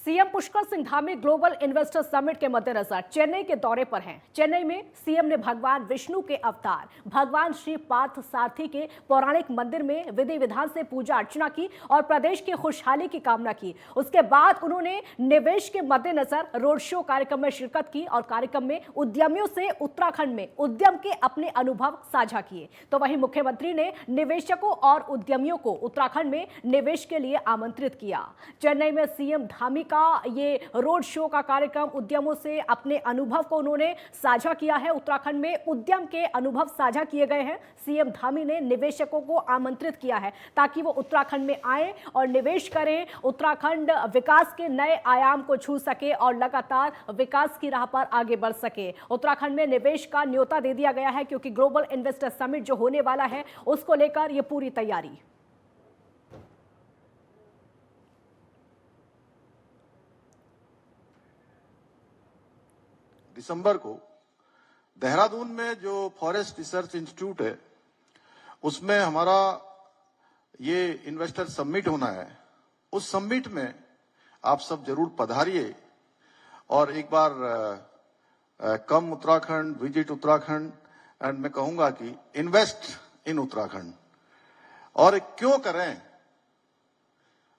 CM Pushkar Singh Dhami global investor summit के मद्देनजर चेन्नई के दौरे पर हैं। चेन्नई में सीएम ने भगवान विष्णु के अवतार भगवान श्री पार्थ सारथी के पौराणिक मंदिर में विधि विधान से पूजा अर्चना की और प्रदेश की खुशहाली की कामना की। उसके बाद उन्होंने निवेश के मद्देनजर रोड शो कार्यक्रम में शिरकत की और कार्यक्रम में उद्यमियों से उत्तराखंड में उद्यम के अपने अनुभव साझा किए। तो वहीं मुख्यमंत्री ने निवेशकों और उद्यमियों को उत्तराखंड में निवेश के लिए आमंत्रित किया। चेन्नई में सीएम धामी का ये रोड शो का कार्यक्रम उद्यमों से अपने अनुभव को उन्होंने साझा किया है। उत्तराखंड में उद्यम के अनुभव साझा किए गए हैं। सीएम धामी ने निवेशकों को आमंत्रित किया है ताकि वो उत्तराखंड में आए और निवेश करें, उत्तराखंड विकास के नए आयाम को छू सके और लगातार विकास की राह पर आगे बढ़ सके। उत्तराखंड में निवेश का न्योता दे दिया गया है क्योंकि ग्लोबल इन्वेस्टर समिट जो होने वाला है उसको लेकर यह पूरी तैयारी। दिसंबर को देहरादून में जो फॉरेस्ट रिसर्च इंस्टीट्यूट है उसमें हमारा ये इन्वेस्टर समिट होना है। उस समिट में आप सब जरूर पधारिए और एक बार कम उत्तराखंड, विजिट उत्तराखंड एंड मैं कहूंगा कि इन्वेस्ट इन उत्तराखंड। और क्यों करें,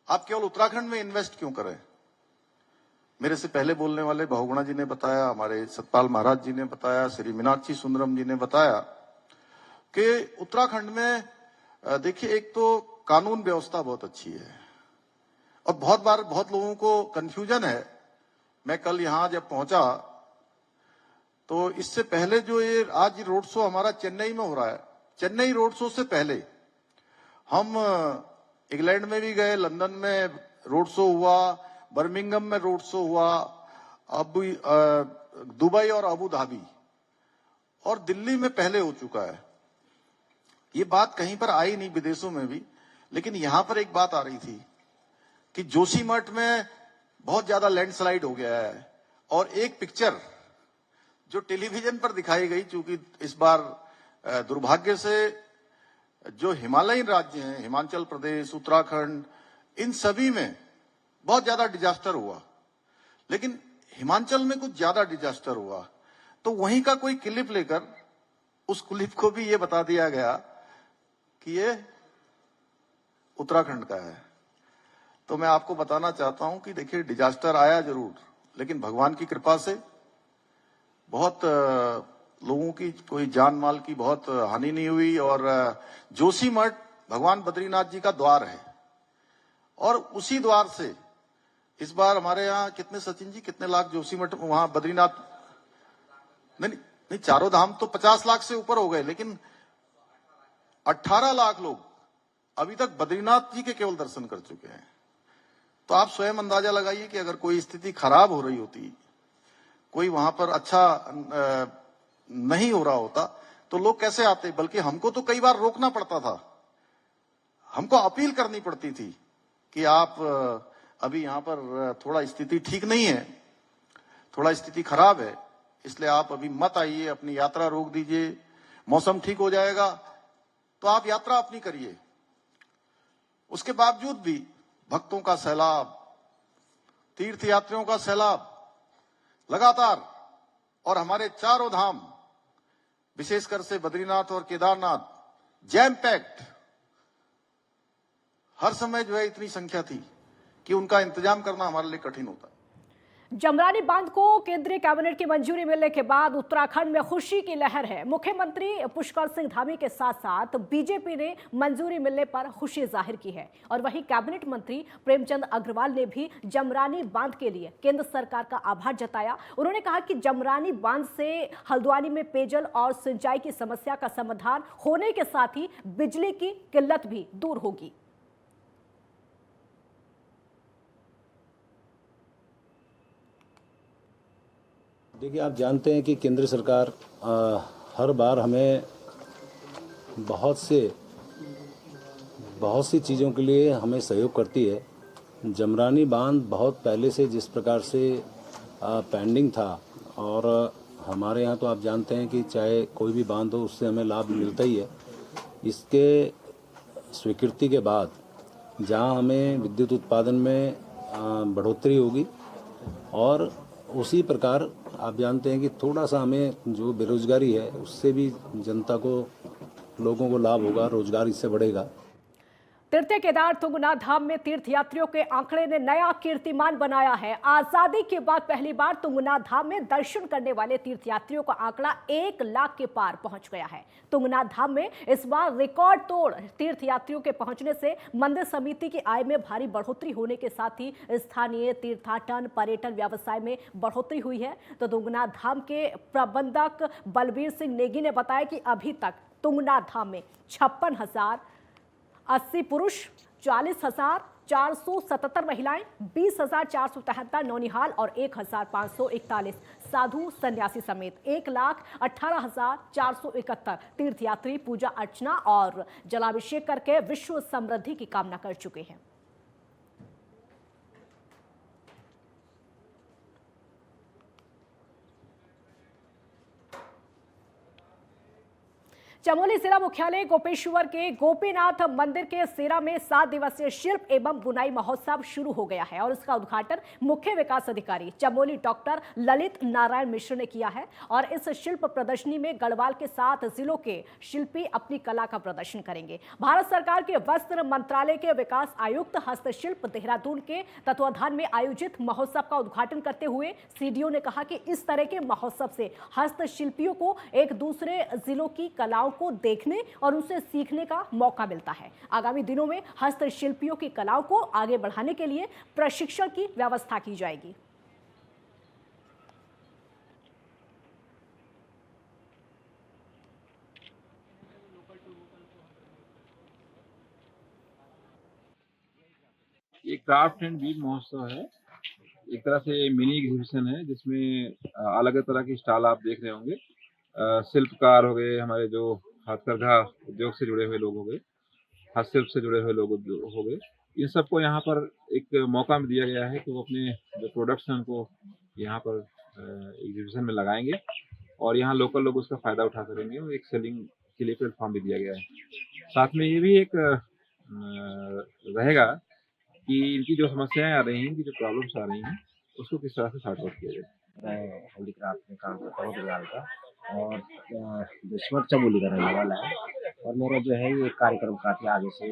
आप केवल उत्तराखंड में इन्वेस्ट क्यों करें? मेरे से पहले बोलने वाले बहुगुणा जी ने बताया, हमारे सतपाल महाराज जी ने बताया, श्री मीनाक्षी सुंदरम जी ने बताया कि उत्तराखंड में देखिए एक तो कानून व्यवस्था बहुत अच्छी है और बहुत बार बहुत लोगों को कंफ्यूजन है। मैं कल यहां जब पहुंचा तो इससे पहले जो ये आज रोड शो हमारा चेन्नई में हो रहा है, चेन्नई रोड शो से पहले हम इंग्लैंड में भी गए, लंदन में रोड शो हुआ, बर्मिंघम में रोड शो हुआ, दुबई और अबू धाबी और दिल्ली में पहले हो चुका है। ये बात कहीं पर आई नहीं विदेशों में भी, लेकिन यहां पर एक बात आ रही थी कि जोशीमठ में बहुत ज्यादा लैंडस्लाइड हो गया है और एक पिक्चर जो टेलीविजन पर दिखाई गई, चूंकि इस बार दुर्भाग्य से जो हिमालयन राज्य हैं, हिमाचल प्रदेश, उत्तराखंड, इन सभी में बहुत ज्यादा डिजास्टर हुआ, लेकिन हिमाचल में कुछ ज्यादा डिजास्टर हुआ। तो वहीं का कोई क्लिप लेकर उस क्लिप को भी ये बता दिया गया कि ये उत्तराखंड का है। तो मैं आपको बताना चाहता हूं कि देखिए डिजास्टर आया जरूर, लेकिन भगवान की कृपा से बहुत लोगों की कोई जान माल की बहुत हानि नहीं हुई। और जोशीमठ भगवान बद्रीनाथ जी का द्वार है और उसी द्वार से इस बार हमारे यहाँ कितने, सचिन जी, कितने लाख जोशीमठ वहां बद्रीनाथ, नहीं चारों धाम तो 50 लाख से ऊपर हो गए, लेकिन 18 लाख लोग अभी तक बद्रीनाथ जी के केवल दर्शन कर चुके हैं। तो आप स्वयं अंदाजा लगाइए कि अगर कोई स्थिति खराब हो रही होती, कोई वहां पर अच्छा नहीं हो रहा होता तो लोग कैसे आते। बल्कि हमको तो कई बार रोकना पड़ता था, हमको अपील करनी पड़ती थी कि आप अभी यहां पर थोड़ा स्थिति ठीक नहीं है, थोड़ा स्थिति खराब है, इसलिए आप अभी मत आइए, अपनी यात्रा रोक दीजिए, मौसम ठीक हो जाएगा तो आप यात्रा अपनी करिए। उसके बावजूद भी भक्तों का सैलाब, तीर्थयात्रियों का सैलाब लगातार, और हमारे चारों धाम विशेषकर से बद्रीनाथ और केदारनाथ जैम पैक्ड, हर समय जो है इतनी संख्या थी कि उनका इंतजाम करना हमारे लिए कठिन होता है। जमरानी बांध को केंद्रीय कैबिनेट की मंजूरी मिलने के बाद उत्तराखंड में खुशी की लहर है। मुख्यमंत्री पुष्कर सिंह धामी के साथ साथ बीजेपी ने मंजूरी मिलने पर खुशी जाहिर की है और वहीं कैबिनेट मंत्री प्रेमचंद अग्रवाल ने भी जमरानी बांध के लिए केंद्र सरकार का आभार जताया। उन्होंने कहा कि जमरानी बांध से हल्द्वानी में पेयजल और सिंचाई की समस्या का समाधान होने के साथ ही बिजली की किल्लत भी दूर होगी। देखिए, आप जानते हैं कि केंद्र सरकार हर बार हमें बहुत सी चीज़ों के लिए हमें सहयोग करती है। जमरानी बांध बहुत पहले से जिस प्रकार से पेंडिंग था, और हमारे यहाँ तो आप जानते हैं कि चाहे कोई भी बांध हो उससे हमें लाभ मिलता ही है। इसके स्वीकृति के बाद जहाँ हमें विद्युत उत्पादन में बढ़ोतरी होगी। और उसी प्रकार आप जानते हैं कि थोड़ा सा हमें जो बेरोजगारी है उससे भी जनता को, लोगों को लाभ होगा, रोजगार इससे बढ़ेगा। तीर्थ केदार तुंगनाथ धाम में तीर्थयात्रियों के आंकड़े ने नया कीर्तिमान बनाया है। आजादी के बाद पहली बार तुंगनाथ धाम में दर्शन करने वाले तीर्थयात्रियों का आंकड़ा 1 लाख के पार पहुंच गया है। तुंगनाथ धाम में इस बार रिकॉर्ड तोड़ तीर्थयात्रियों के पहुंचने से मंदिर समिति की आय में भारी बढ़ोतरी होने के साथ ही स्थानीय तीर्थाटन पर्यटन व्यवसाय में बढ़ोतरी हुई है। तो तुंगनाथ धाम के प्रबंधक बलबीर सिंह नेगी ने बताया कि अभी तक तुंगनाथ धाम में 56,080 पुरुष, 40,477 महिलाएं, 20,473 नौनिहाल और 1,541 साधु संन्यासी समेत 1,18,471 तीर्थयात्री पूजा अर्चना और जलाभिषेक करके विश्व समृद्धि की कामना कर चुके हैं। चमोली जिला मुख्यालय गोपेश्वर के गोपीनाथ मंदिर के सेरा में 7 दिवसीय शिल्प एवं बुनाई महोत्सव शुरू हो गया है और इसका उद्घाटन मुख्य विकास अधिकारी चमोली डॉक्टर ललित नारायण मिश्र ने किया है। और इस शिल्प प्रदर्शनी में गढ़वाल के 7 जिलों के शिल्पी अपनी कला का प्रदर्शन करेंगे। भारत सरकार के वस्त्र मंत्रालय के विकास आयुक्त हस्तशिल्प देहरादून के तत्वाधान में आयोजित महोत्सव का उद्घाटन करते हुए सीडीओ ने कहा कि इस तरह के महोत्सव से हस्तशिल्पियों को एक दूसरे जिलों की कलाओं को देखने और उनसे सीखने का मौका मिलता है। आगामी दिनों में हस्तशिल्पियों की कलाओं को आगे बढ़ाने के लिए प्रशिक्षण की व्यवस्था की जाएगी। ये क्राफ्ट एंड बीड महोत्सव है, एक तरह से मिनी एग्जीबिशन है जिसमें अलग अलग तरह की स्टॉल आप देख रहे होंगे। शिल्पकार हो गए, हमारे जो हथकरघा उद्योग से जुड़े हुए लोग हो गए, हस्तशिल्प से जुड़े हुए लोग हो गए, इन सबको यहाँ पर एक मौका में दिया गया है कि वो अपने जो प्रोडक्ट्स हैं उनको यहाँ पर एग्जीबिशन में लगाएंगे और यहाँ लोकल लोग उसका फ़ायदा उठा सकेंगे और एक सेलिंग के लिए प्लेटफॉर्म भी दिया गया है। साथ में ये भी एक रहेगा कि इनकी जो समस्याएं आ रही हैं, इनकी जो प्रॉब्लम्स आ रही हैं, उसको किस तरह से सॉर्ट आउट किया जाए। मैं हैंडीक्राफ्ट में काम करता हूँ बंगाल का और दुश्मन चमोली का रहने वाला है। और मेरा जो है ये कार्यक्रम काफ़ी आगे से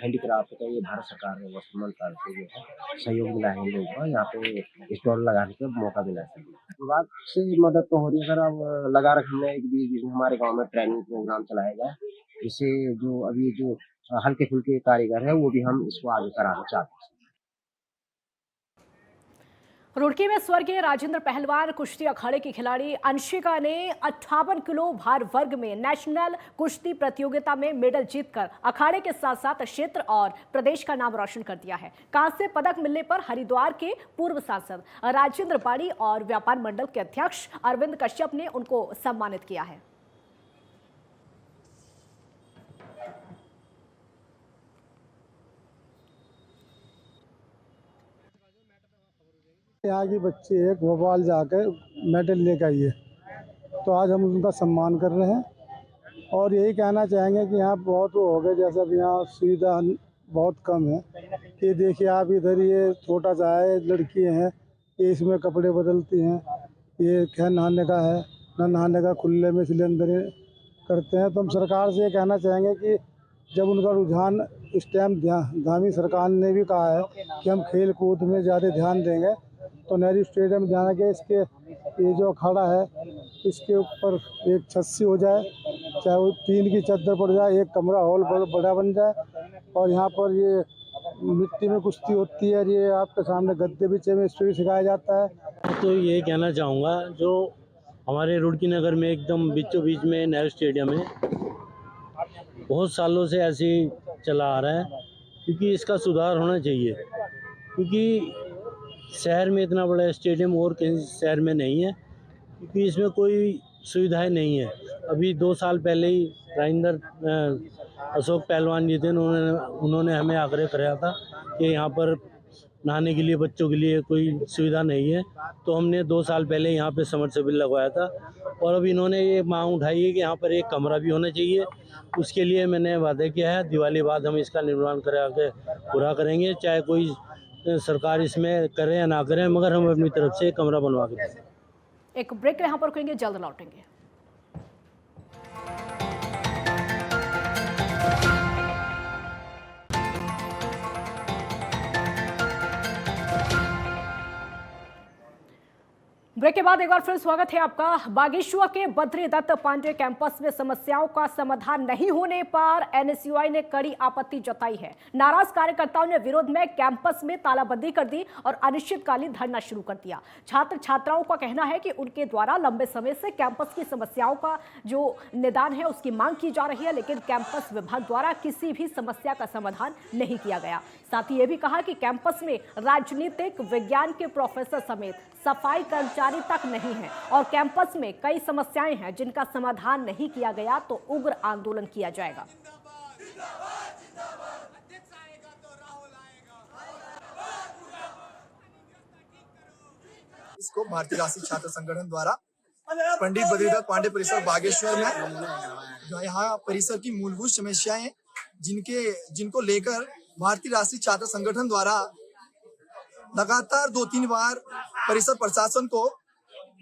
हैंडीक्राफ्ट का ये भारत सरकार ने वस्त्र मंत्रालय से जो है सहयोग मिला है, लोगों को यहाँ पे स्टॉल लगाने का मौका मिला है। विभाग से मदद तो हो रही है सर। अब लगा रखे हमने एक बीच हमारे गाँव में ट्रेनिंग प्रोग्राम चलाया गया, जिससे जो अभी जो हल्के फुल्के कारीगर है वो भी हम इसको आगे कराना चाहते हैं। रुड़की में स्वर्गीय राजेंद्र पहलवान कुश्ती अखाड़े की खिलाड़ी अंशिका ने 58 किलो भार वर्ग में नेशनल कुश्ती प्रतियोगिता में मेडल जीतकर अखाड़े के साथ साथ क्षेत्र और प्रदेश का नाम रोशन कर दिया है। कांस्य पदक मिलने पर हरिद्वार के पूर्व सांसद राजेंद्र बाड़ी और व्यापार मंडल के अध्यक्ष अरविंद कश्यप ने उनको सम्मानित किया है। यहाँ की बच्ची है भोपाल जाकर मेडल लेकर आई है, तो आज हम उनका सम्मान कर रहे हैं। और यही कहना चाहेंगे कि यहाँ बहुत वो हो गए, जैसा भी यहाँ सुविधा बहुत कम है कि देखिए आप इधर ये छोटा सा है, लड़की हैं ये इसमें कपड़े बदलती हैं, ये क्या नहाने का है न नहाने का, खुले में सिलेंडर करते हैं। तो हम सरकार से ये कहना चाहेंगे कि जब उनका रुझान इस टाइम धामी सरकार ने भी कहा है कि हम खेल कूद में ज़्यादा ध्यान देंगे, तो नेहरू स्टेडियम जाना के इसके ये जो अखाड़ा है इसके ऊपर एक छत हो जाए, चाहे वो टीन की चद्दर पड़ जाए, एक कमरा हॉल बड़ा बन जाए और यहाँ पर ये मिट्टी में कुश्ती होती है, ये आपके सामने गद्दे बिछे में इसको भी सिखाया जाता है। तो ये कहना चाहूँगा जो हमारे रुड़की नगर में एकदम बीचों बीच में नेहरू स्टेडियम है, बहुत सालों से ऐसे ही चला आ रहा है, क्योंकि इसका सुधार होना चाहिए। क्योंकि शहर में इतना बड़ा स्टेडियम और कहीं शहर में नहीं है, क्योंकि इसमें कोई सुविधाएं नहीं है। अभी 2 साल पहले ही राजेंद्र अशोक पहलवान जी थे, उन्होंने हमें आग्रह कराया था कि यहाँ पर नहाने के लिए बच्चों के लिए कोई सुविधा नहीं है, तो हमने 2 साल पहले यहाँ पे समरसेबल लगवाया था। और अब इन्होंने ये मांग उठाई है कि यहाँ पर एक कमरा भी होना चाहिए। उसके लिए मैंने वादा किया है दिवाली बाद हम इसका निर्माण करा के पूरा करेंगे, चाहे कोई सरकार इसमें करे या ना करे, मगर हम अपनी तरफ से कमरा बनवा के दें। एक ब्रेक यहाँ पर करेंगे, जल्द लौटेंगे। ब्रेक के बाद एक बार फिर स्वागत है आपका। बागेश्वर के बद्री दत्त पांडे कैंपस में समस्याओं का समाधान नहीं होने पर एनएसयूआई ने कड़ी आपत्ति जताई है। नाराज कार्यकर्ताओं ने विरोध में कैंपस में तालाबंदी कर दी और अनिश्चितकालीन धरना शुरू कर दिया। छात्र छात्राओं का कहना है कि उनके द्वारा लंबे समय से कैंपस की समस्याओं का जो निदान है उसकी मांग की जा रही है, लेकिन कैंपस विभाग द्वारा किसी भी समस्या का समाधान नहीं किया गया। साथ ही ये भी कहा कि कैंपस में राजनीतिक विज्ञान के प्रोफेसर समेत सफाई कर्मचारी तक नहीं है और कैंपस में कई समस्याएं हैं जिनका समाधान नहीं किया गया तो उग्र आंदोलन किया जाएगा। इसको भारतीय राष्ट्रीय छात्र संगठन द्वारा पंडित बद्रीदत्त पांडे परिसर बागेश्वर में जो यहाँ परिसर की मूलभूत समस्याएं जिनको लेकर भारतीय राष्ट्रीय छात्र संगठन द्वारा लगातार 2-3 बार परिसर प्रशासन को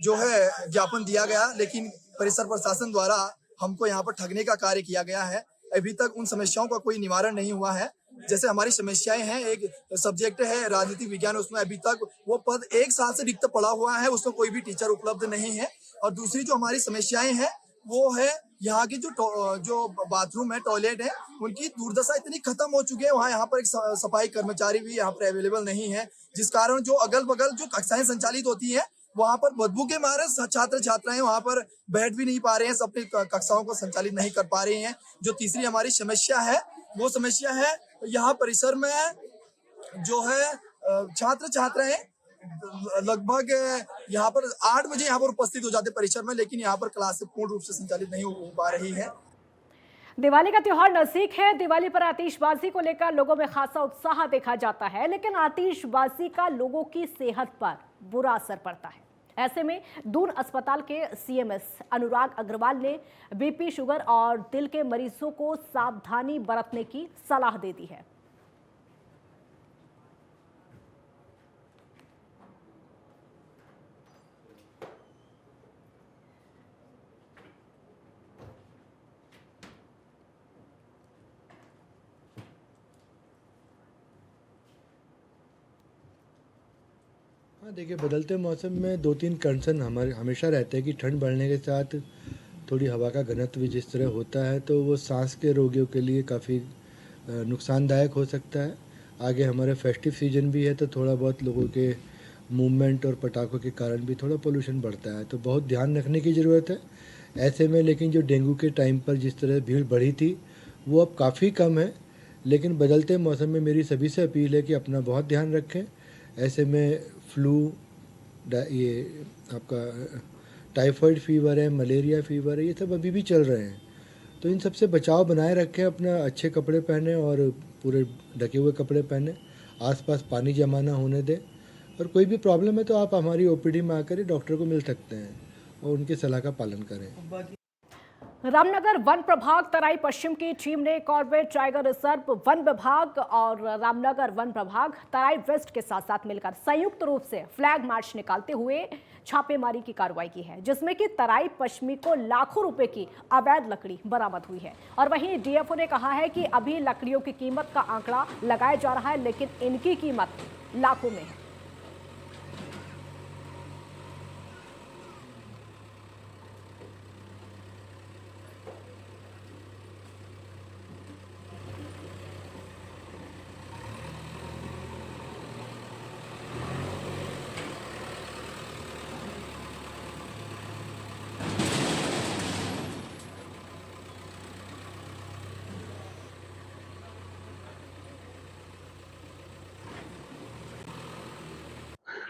जो है ज्ञापन दिया गया, लेकिन परिसर प्रशासन द्वारा हमको यहाँ पर ठगने का कार्य किया गया है। अभी तक उन समस्याओं का कोई निवारण नहीं हुआ है। जैसे हमारी समस्याएं हैं, एक सब्जेक्ट है राजनीतिक विज्ञान, उसमें अभी तक वो पद 1 साल से रिक्त पड़ा हुआ है, उसमें कोई भी टीचर उपलब्ध नहीं है। और दूसरी जो हमारी समस्याएं हैं वो है यहाँ की जो बाथरूम है, टॉयलेट है, उनकी दुर्दशा इतनी खत्म हो चुकी है। यहाँ पर एक सफाई कर्मचारी भी यहाँ पर अवेलेबल नहीं है, जिस कारण जो अगल बगल जो कक्षाएं संचालित होती है वहाँ पर बदबू के मारे छात्र छात्राएं वहाँ पर बैठ भी नहीं पा रहे हैं, अपनी कक्षाओं को संचालित नहीं कर पा रहे हैं। जो तीसरी हमारी समस्या है वो समस्या है यहाँ परिसर में जो है छात्र छात्राएं लगभग यहाँ पर 8 बजे यहाँ पर उपस्थित हो जाते परिसर में, लेकिन यहाँ पर क्लास पूर्ण रूप से संचालित नहीं हो पा रही है। दिवाली का त्योहार नजदीक है। दिवाली पर आतिशबाजी को लेकर लोगों में खासा उत्साह देखा जाता है, लेकिन आतिशबाजी का लोगों की सेहत पर बुरा असर पड़ता है। ऐसे में दून अस्पताल के सीएमएस अनुराग अग्रवाल ने बीपी, शुगर और दिल के मरीजों को सावधानी बरतने की सलाह दे दी है। हाँ देखिए, बदलते मौसम में 2-3 कंसर्न हमारे हमेशा रहते हैं कि ठंड बढ़ने के साथ थोड़ी हवा का घनत्व जिस तरह होता है तो वो सांस के रोगियों के लिए काफ़ी नुकसानदायक हो सकता है। आगे हमारे फेस्टिव सीजन भी है तो थोड़ा बहुत लोगों के मूवमेंट और पटाखों के कारण भी थोड़ा पोल्यूशन बढ़ता है, तो बहुत ध्यान रखने की ज़रूरत है ऐसे में। लेकिन जो डेंगू के टाइम पर जिस तरह भीड़ बढ़ी थी वो अब काफ़ी कम है, लेकिन बदलते मौसम में मेरी सभी से अपील है कि अपना बहुत ध्यान रखें। ऐसे में फ्लू, ये आपका टाइफाइड फीवर है, मलेरिया फीवर है, ये सब अभी भी चल रहे हैं, तो इन सब से बचाव बनाए रखें। अपना अच्छे कपड़े पहने और पूरे ढके हुए कपड़े पहने, आसपास पानी जमा ना होने दें, और कोई भी प्रॉब्लम है तो आप हमारी ओपीडी में आकर डॉक्टर को मिल सकते हैं और उनकी सलाह का पालन करें। रामनगर वन प्रभाग तराई पश्चिम की टीम ने कॉर्बेट टाइगर रिजर्व वन विभाग और रामनगर वन प्रभाग तराई वेस्ट के साथ साथ मिलकर संयुक्त रूप से फ्लैग मार्च निकालते हुए छापेमारी की कार्रवाई की है, जिसमें कि तराई पश्चिमी को लाखों रुपए की अवैध लकड़ी बरामद हुई है। और वहीं डीएफओ ने कहा है कि अभी लकड़ियों की कीमत का आंकड़ा लगाया जा रहा है, लेकिन इनकी कीमत लाखों में है।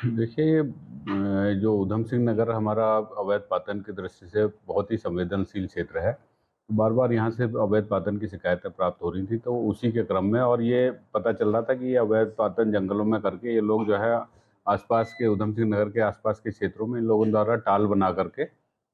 देखिए, जो उधम सिंह नगर हमारा अवैध पातन की दृष्टि से बहुत ही संवेदनशील क्षेत्र है। बार बार यहाँ से अवैध पातन की शिकायतें प्राप्त हो रही थी, तो उसी के क्रम में और ये पता चल रहा था कि ये अवैध पातन जंगलों में करके ये लोग जो है आसपास के उधम सिंह नगर के आसपास के क्षेत्रों में इन लोगों द्वारा टाल बना करके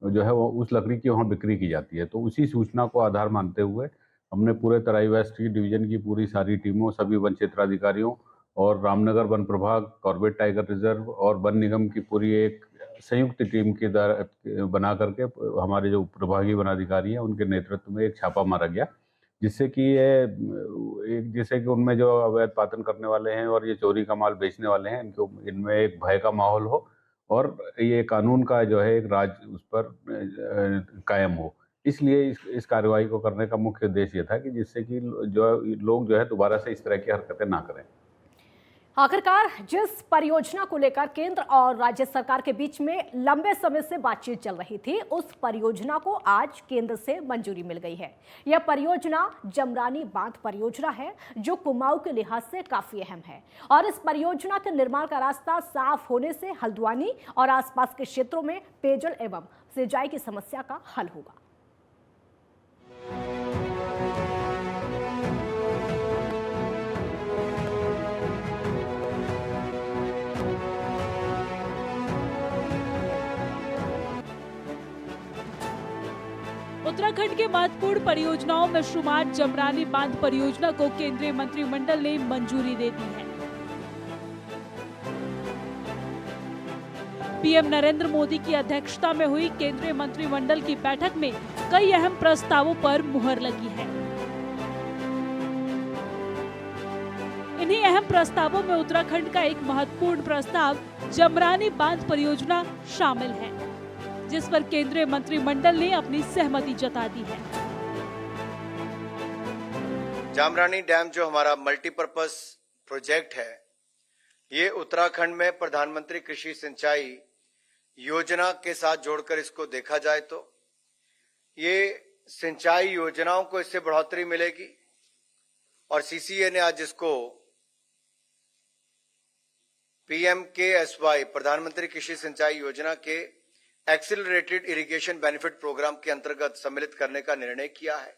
जो है वो उस लकड़ी की वहाँ बिक्री की जाती है। तो उसी सूचना को आधार मानते हुए हमने पूरे तराई वेस्ट की डिवीजन की पूरी सारी टीमों, सभी वन क्षेत्राधिकारियों और रामनगर वन प्रभाग, कॉर्बेट टाइगर रिजर्व और वन निगम की पूरी एक संयुक्त टीम के द्वारा बना करके हमारे जो प्रभागीय वनाधिकारी हैं उनके नेतृत्व में एक छापा मारा गया, जिससे कि जैसे कि उनमें जो अवैध पातन करने वाले हैं और ये चोरी का माल बेचने वाले हैं, इनमें एक भय का माहौल हो और ये कानून का जो है एक राज उस पर कायम हो। इसलिए इस कार्रवाई को करने का मुख्य उद्देश्य ये था कि जिससे कि जो लोग जो है दोबारा से इस तरह की हरकतें ना करें। आखिरकार जिस परियोजना को लेकर केंद्र और राज्य सरकार के बीच में लंबे समय से बातचीत चल रही थी, उस परियोजना को आज केंद्र से मंजूरी मिल गई है। यह परियोजना जमरानी बांध परियोजना है, जो कुमाऊं के लिहाज से काफी अहम है और इस परियोजना के निर्माण का रास्ता साफ होने से हल्द्वानी और आसपास के क्षेत्रों में पेयजल एवं सिंचाई की समस्या का हल होगा। उत्तराखंड के महत्वपूर्ण परियोजनाओं में शुमार जमरानी बांध परियोजना को केंद्रीय मंत्रिमंडल ने मंजूरी दे दी है। पीएम नरेंद्र मोदी की अध्यक्षता में हुई केंद्रीय मंत्रिमंडल की बैठक में कई अहम प्रस्तावों पर मुहर लगी है। इन्हीं अहम प्रस्तावों में उत्तराखंड का एक महत्वपूर्ण प्रस्ताव जमरानी बांध परियोजना शामिल है, जिस पर केंद्रीय मंत्रिमंडल ने अपनी सहमति जता दी है। जामरानी डैम जो हमारा मल्टीपर्पज प्रोजेक्ट है, ये उत्तराखंड में प्रधानमंत्री कृषि सिंचाई योजना के साथ जोड़कर इसको देखा जाए तो ये सिंचाई योजनाओं को इससे बढ़ोतरी मिलेगी और सीसीए ने आज इसको PMKSY प्रधानमंत्री कृषि सिंचाई योजना के एक्सिलरेटेड इरिगेशन बेनिफिट प्रोग्राम के अंतर्गत सम्मिलित करने का निर्णय किया है।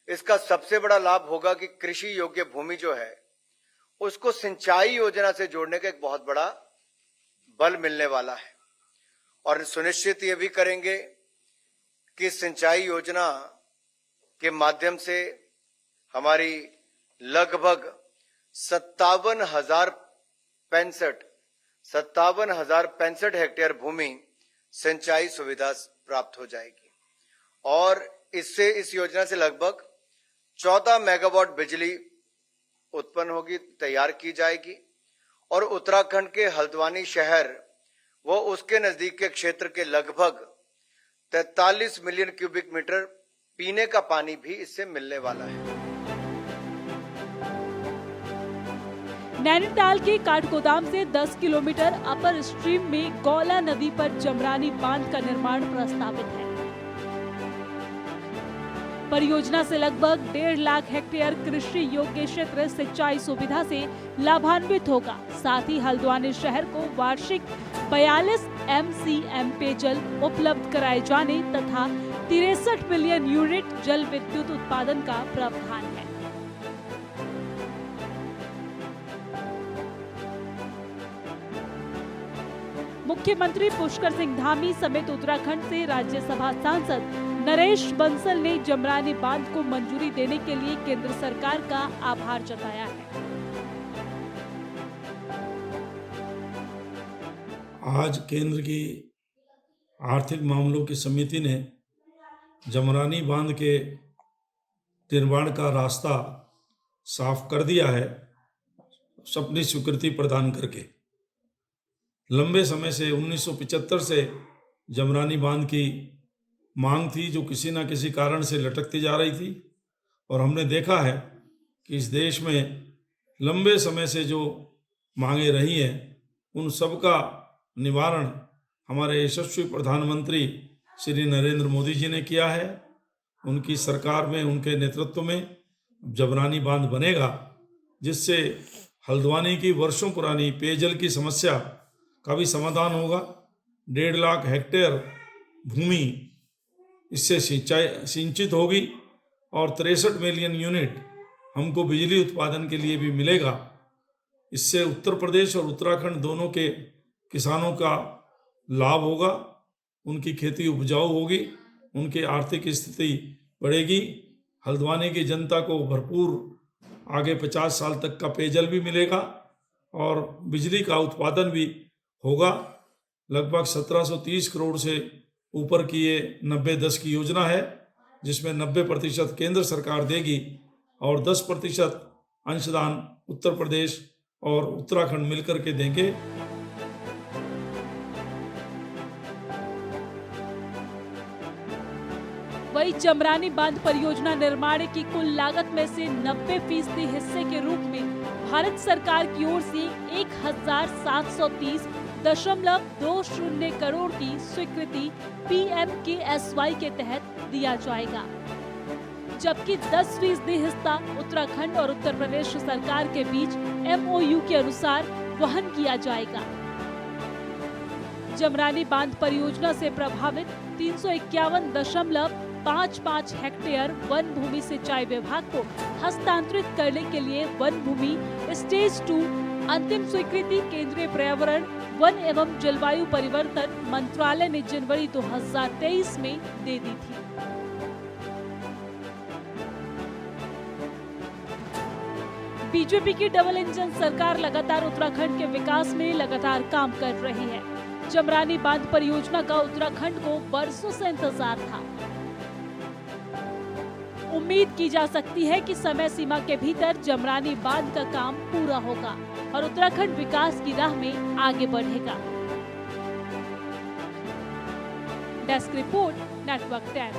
इसका सबसे बड़ा लाभ होगा कि कृषि योग्य भूमि जो है उसको सिंचाई योजना से जोड़ने का एक बहुत बड़ा बल मिलने वाला है और सुनिश्चित ये भी करेंगे कि सिंचाई योजना के माध्यम से हमारी लगभग 57,065 हेक्टेयर भूमि सिंचाई सुविधा प्राप्त हो जाएगी और इससे इस योजना से लगभग 14 मेगावाट बिजली उत्पन्न होगी, तैयार की जाएगी और उत्तराखंड के हल्द्वानी शहर व उसके नजदीक के क्षेत्र के लगभग 43 मिलियन क्यूबिक मीटर पीने का पानी भी इससे मिलने वाला है। नैनीताल के काठगोदाम से 10 किलोमीटर अपर स्ट्रीम में गौला नदी पर जमरानी बांध का निर्माण प्रस्तावित है। परियोजना से लगभग 1.5 लाख हेक्टेयर कृषि योग्य क्षेत्र सिंचाई सुविधा से लाभान्वित होगा। साथ ही हल्द्वानी शहर को वार्षिक 42 MCM पेयजल उपलब्ध कराए जाने तथा 63 मिलियन यूनिट जल विद्युत उत्पादन का प्रावधान है। मुख्यमंत्री पुष्कर सिंह धामी समेत उत्तराखंड से राज्यसभा सांसद नरेश बंसल ने जमरानी बांध को मंजूरी देने के लिए केंद्र सरकार का आभार जताया है। आज केंद्र की आर्थिक मामलों की समिति ने जमरानी बांध के निर्माण का रास्ता साफ कर दिया है, अपनी स्वीकृति प्रदान करके। लंबे समय से 1975 से जमरानी बांध की मांग थी, जो किसी न किसी कारण से लटकती जा रही थी और हमने देखा है कि इस देश में लंबे समय से जो मांगे रही हैं उन सब का निवारण हमारे यशस्वी प्रधानमंत्री श्री नरेंद्र मोदी जी ने किया है। उनकी सरकार में, उनके नेतृत्व में जमरानी बांध बनेगा, जिससे हल्द्वानी की वर्षों पुरानी पेयजल की समस्या का भी समाधान होगा। 1.5 लाख हेक्टेयर भूमि इससे सिंचित होगी और 63 मिलियन यूनिट हमको बिजली उत्पादन के लिए भी मिलेगा। इससे उत्तर प्रदेश और उत्तराखंड दोनों के किसानों का लाभ होगा, उनकी खेती उपजाऊ होगी, उनकी आर्थिक स्थिति बढ़ेगी, हल्द्वानी की जनता को भरपूर आगे 50 साल तक का पेयजल भी मिलेगा और बिजली का उत्पादन भी होगा। लगभग 1730 करोड़ से ऊपर की ये 90-10 की योजना है, जिसमें 90% केंद्र सरकार देगी और 10% अंशदान उत्तर प्रदेश और उत्तराखंड मिलकर के देंगे। वही जमरानी बांध परियोजना निर्माण की कुल लागत में से 90% हिस्से के रूप में भारत सरकार की ओर से 1730.20 करोड़ की स्वीकृति PMKSY के तहत दिया जाएगा, जबकि 10% हिस्सा उत्तराखंड और उत्तर प्रदेश सरकार के बीच MOU के अनुसार वहन किया जाएगा। जमरानी बांध परियोजना से प्रभावित 351.55 हेक्टेयर वन भूमि सिंचाई विभाग को हस्तांतरित करने के लिए वन भूमि स्टेज 2 अंतिम स्वीकृति केंद्रीय पर्यावरण, वन एवं जलवायु परिवर्तन मंत्रालय ने जनवरी 2023 में दे दी थी। बीजेपी की डबल इंजन सरकार लगातार उत्तराखंड के विकास में लगातार काम कर रही है। जमरानी बांध परियोजना का उत्तराखंड को बरसों से इंतजार था। उम्मीद की जा सकती है कि समय सीमा के भीतर जमरानी बांध का काम पूरा होगा और उत्तराखंड विकास की राह में आगे बढ़ेगा। Desk report, network 10।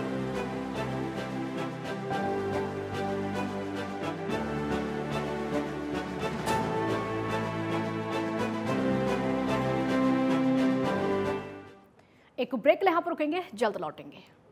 एक ब्रेक ले यहाँ पर रुकेंगे, जल्द लौटेंगे।